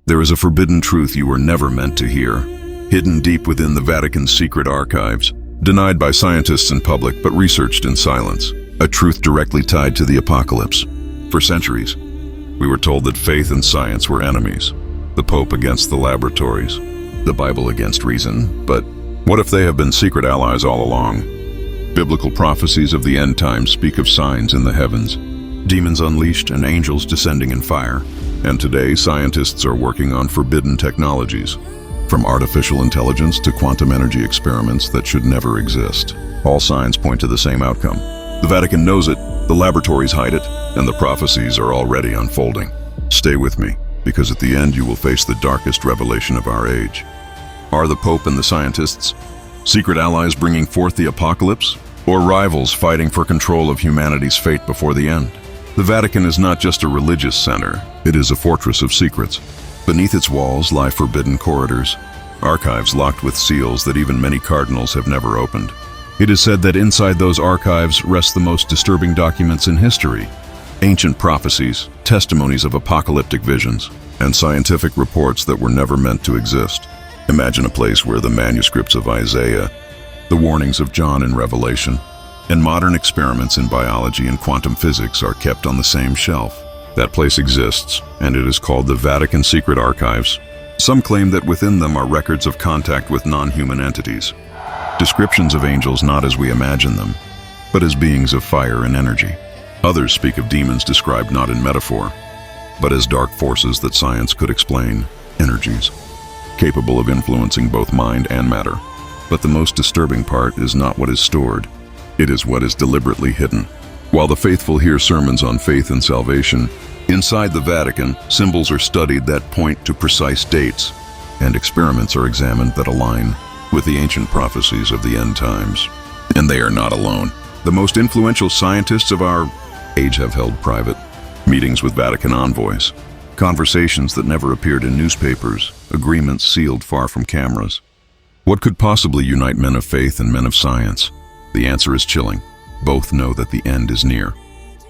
There is a forbidden truth you were never meant to hear, hidden deep within the Vatican's secret archives, denied by scientists and public but researched in silence. A truth directly tied to the apocalypse. For centuries, we were told that faith and science were enemies. The Pope against the laboratories, the Bible against reason. But what if they have been secret allies all along? Biblical prophecies of the end times speak of signs in the heavens, demons unleashed and angels descending in fire. And today, scientists are working on forbidden technologies, from artificial intelligence to quantum energy experiments that should never exist. All signs point to the same outcome. The Vatican knows it, the laboratories hide it, and the prophecies are already unfolding. Stay with me, because at the end you will face the darkest revelation of our age. Are the Pope and the scientists secret allies bringing forth the apocalypse, or rivals fighting for control of humanity's fate before the end? The Vatican is not just a religious center, it is a fortress of secrets. Beneath its walls lie forbidden corridors, archives locked with seals that even many cardinals have never opened. It is said that inside those archives rest the most disturbing documents in history: ancient prophecies, testimonies of apocalyptic visions, and scientific reports that were never meant to exist. Imagine a place where the manuscripts of Isaiah, the warnings of John in Revelation, and modern experiments in biology and quantum physics are kept on the same shelf. That place exists, and it is called the Vatican Secret Archives. Some claim that within them are records of contact with non-human entities, descriptions of angels not as we imagine them, but as beings of fire and energy. Others speak of demons described not in metaphor, but as dark forces that science could explain, energies, capable of influencing both mind and matter. But the most disturbing part is not what is stored, it is what is deliberately hidden. While the faithful hear sermons on faith and salvation, inside the Vatican, symbols are studied that point to precise dates, and experiments are examined that align with the ancient prophecies of the end times. And they are not alone. The most influential scientists of our age have held private meetings with Vatican envoys, conversations that never appeared in newspapers, agreements sealed far from cameras. What could possibly unite men of faith and men of science? The answer is chilling. Both know that the end is near.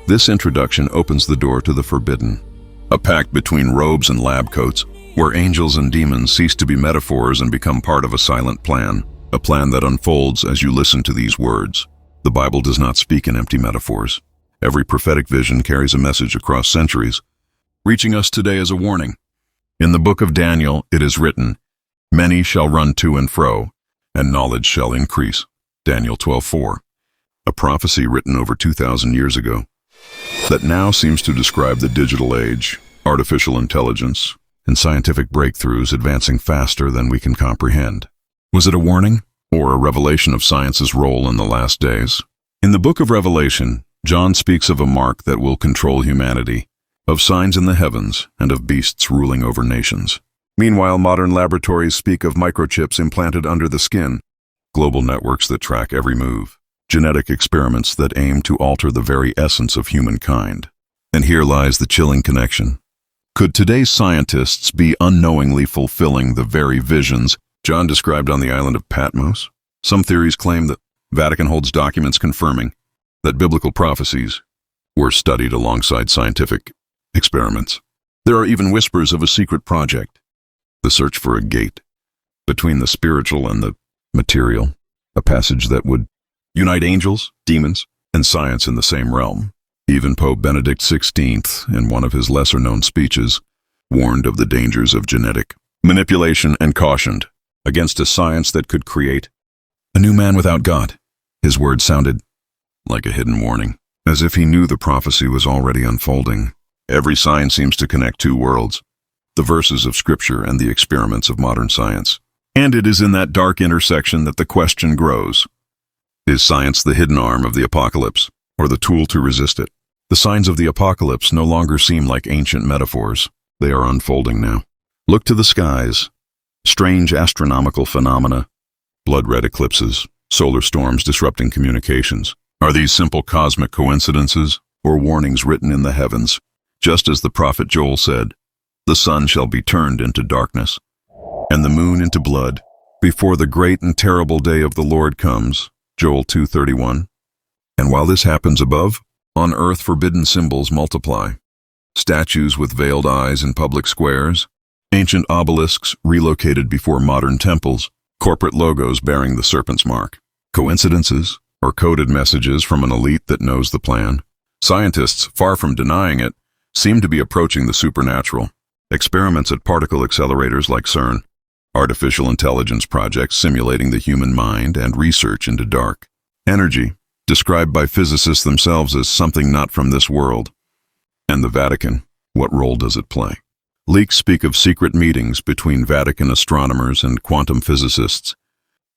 This introduction opens the door to the forbidden, a pact between robes and lab coats, where angels and demons cease to be metaphors and become part of a silent plan, a plan that unfolds as you listen to these words. The Bible does not speak in empty metaphors. Every prophetic vision carries a message across centuries, reaching us today as a warning. In the book of Daniel, it is written, "Many shall run to and fro, and knowledge shall increase." Daniel 12:4. A prophecy written over 2,000 years ago, that now seems to describe the digital age, artificial intelligence, and scientific breakthroughs advancing faster than we can comprehend. Was it a warning, or a revelation of science's role in the last days? In the book of Revelation, John speaks of a mark that will control humanity, of signs in the heavens, and of beasts ruling over nations. Meanwhile, modern laboratories speak of microchips implanted under the skin, global networks that track every move, genetic experiments that aim to alter the very essence of humankind. And here lies the chilling connection. Could today's scientists be unknowingly fulfilling the very visions John described on the island of Patmos? Some theories claim that Vatican holds documents confirming that biblical prophecies were studied alongside scientific experiments. There are even whispers of a secret project, the search for a gate between the spiritual and the material, a passage that would unite angels, demons, and science in the same realm. Even Pope Benedict XVI, in one of his lesser-known speeches, warned of the dangers of genetic manipulation and cautioned against a science that could create a new man without God. His words sounded like a hidden warning, as if he knew the prophecy was already unfolding. Every sign seems to connect two worlds, the verses of Scripture and the experiments of modern science. And it is in that dark intersection that the question grows. Is science the hidden arm of the apocalypse, or the tool to resist it? The signs of the apocalypse no longer seem like ancient metaphors. They are unfolding now. Look to the skies. Strange astronomical phenomena, blood-red eclipses, solar storms disrupting communications. Are these simple cosmic coincidences, or warnings written in the heavens? Just as the prophet Joel said, "The sun shall be turned into darkness, and the moon into blood, before the great and terrible day of the Lord comes." Joel 2:31. And while this happens above, on earth forbidden symbols multiply. Statues with veiled eyes in public squares, Ancient obelisks relocated before modern temples, corporate logos bearing the serpent's mark. Coincidences, or coded messages from an elite that knows the plan? Scientists, far from denying it, seem to be approaching the supernatural. Experiments at particle accelerators like CERN, artificial intelligence projects simulating the human mind, and research into dark energy, described by physicists themselves as something not from this world. And the Vatican, what role does it play? Leaks speak of secret meetings between Vatican astronomers and quantum physicists.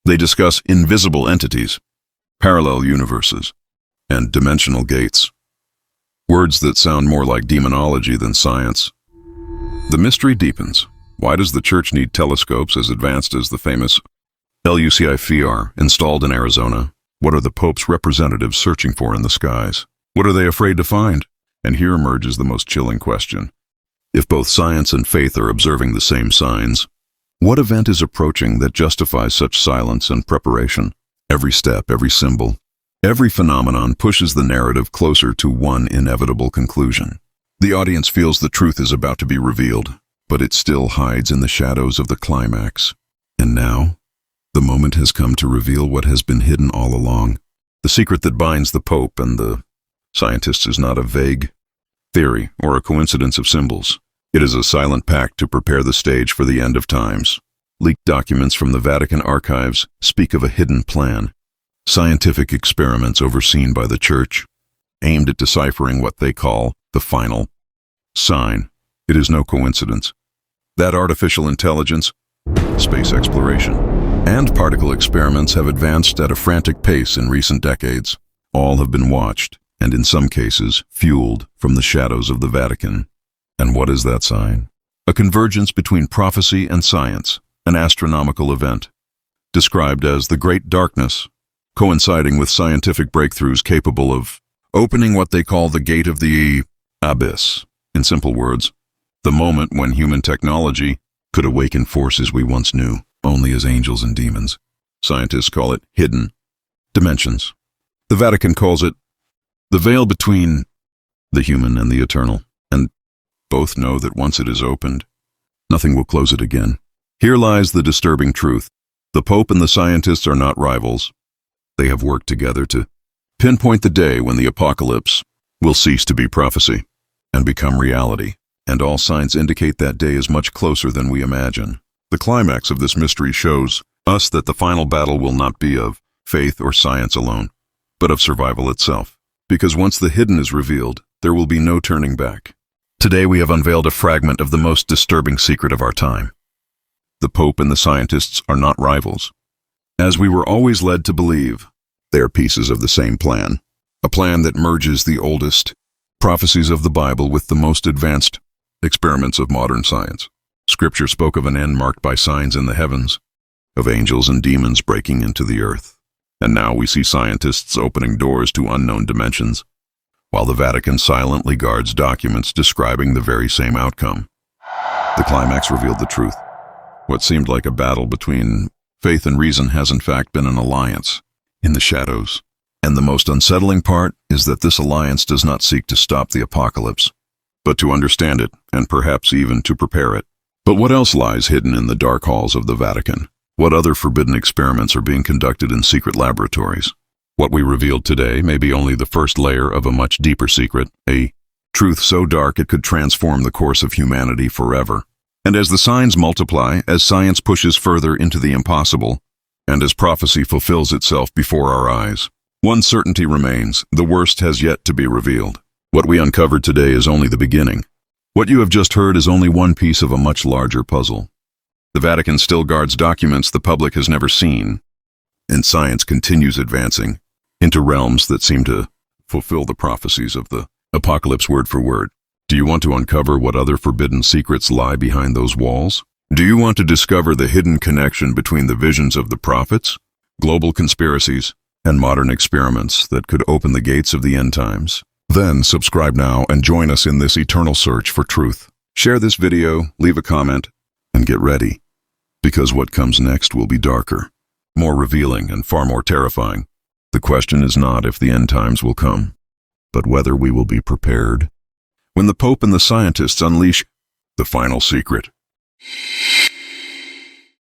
They discuss invisible entities, parallel universes, and dimensional gates. Words that sound more like demonology than science. The mystery deepens. Why does the Church need telescopes as advanced as the famous LUCI-FIR installed in Arizona? What are the Pope's representatives searching for in the skies? What are they afraid to find? And here emerges the most chilling question. If both science and faith are observing the same signs, what event is approaching that justifies such silence and preparation? Every step, every symbol, every phenomenon pushes the narrative closer to one inevitable conclusion. The audience feels the truth is about to be revealed, but it still hides in the shadows of the climax. And now, the moment has come to reveal what has been hidden all along. The secret that binds the Pope and the scientists is not a vague theory or a coincidence of symbols. It is a silent pact to prepare the stage for the end of times. Leaked documents from the Vatican archives speak of a hidden plan. Scientific experiments overseen by the Church, aimed at deciphering what they call the final sign. It is no coincidence that artificial intelligence, space exploration, and particle experiments have advanced at a frantic pace in recent decades. All have been watched, and in some cases, fueled from the shadows of the Vatican. And what is that sign? A convergence between prophecy and science, an astronomical event, described as the Great Darkness, coinciding with scientific breakthroughs capable of opening what they call the gate of the abyss. In simple words, the moment when human technology could awaken forces we once knew only as angels and demons. Scientists call it hidden dimensions. The Vatican calls it the veil between the human and the eternal, and both know that once it is opened, nothing will close it again. Here lies the disturbing truth. The Pope and the scientists are not rivals. They have worked together to pinpoint the day when the apocalypse will cease to be prophecy and become reality, and all signs indicate that day is much closer than we imagine. The climax of this mystery shows us that the final battle will not be of faith or science alone, but of survival itself. Because once the hidden is revealed, there will be no turning back. Today we have unveiled a fragment of the most disturbing secret of our time. The Pope and the scientists are not rivals. As we were always led to believe, they are pieces of the same plan. A plan that merges the oldest prophecies of the Bible with the most advanced experiments of modern science. Scripture spoke of an end marked by signs in the heavens, of angels and demons breaking into the earth. And now we see scientists opening doors to unknown dimensions, while the Vatican silently guards documents describing the very same outcome. The climax revealed the truth. What seemed like a battle between faith and reason has in fact been an alliance in the shadows. And the most unsettling part is that this alliance does not seek to stop the apocalypse, but to understand it, and perhaps even to prepare it. But what else lies hidden in the dark halls of the Vatican? What other forbidden experiments are being conducted in secret laboratories? What we revealed today may be only the first layer of a much deeper secret, a truth so dark it could transform the course of humanity forever. And as the signs multiply, as science pushes further into the impossible, and as prophecy fulfills itself before our eyes, one certainty remains: the worst has yet to be revealed. What we uncovered today is only the beginning. What you have just heard is only one piece of a much larger puzzle. The Vatican still guards documents the public has never seen, and science continues advancing into realms that seem to fulfill the prophecies of the apocalypse word for word. Do you want to uncover what other forbidden secrets lie behind those walls? Do you want to discover the hidden connection between the visions of the prophets, global conspiracies, and modern experiments that could open the gates of the end times? Then subscribe now and join us in this eternal search for truth. Share this video, leave a comment, and get ready, because what comes next will be darker, more revealing, and far more terrifying. The question is not if the end times will come, but whether we will be prepared. When the Pope and the scientists unleash the final secret,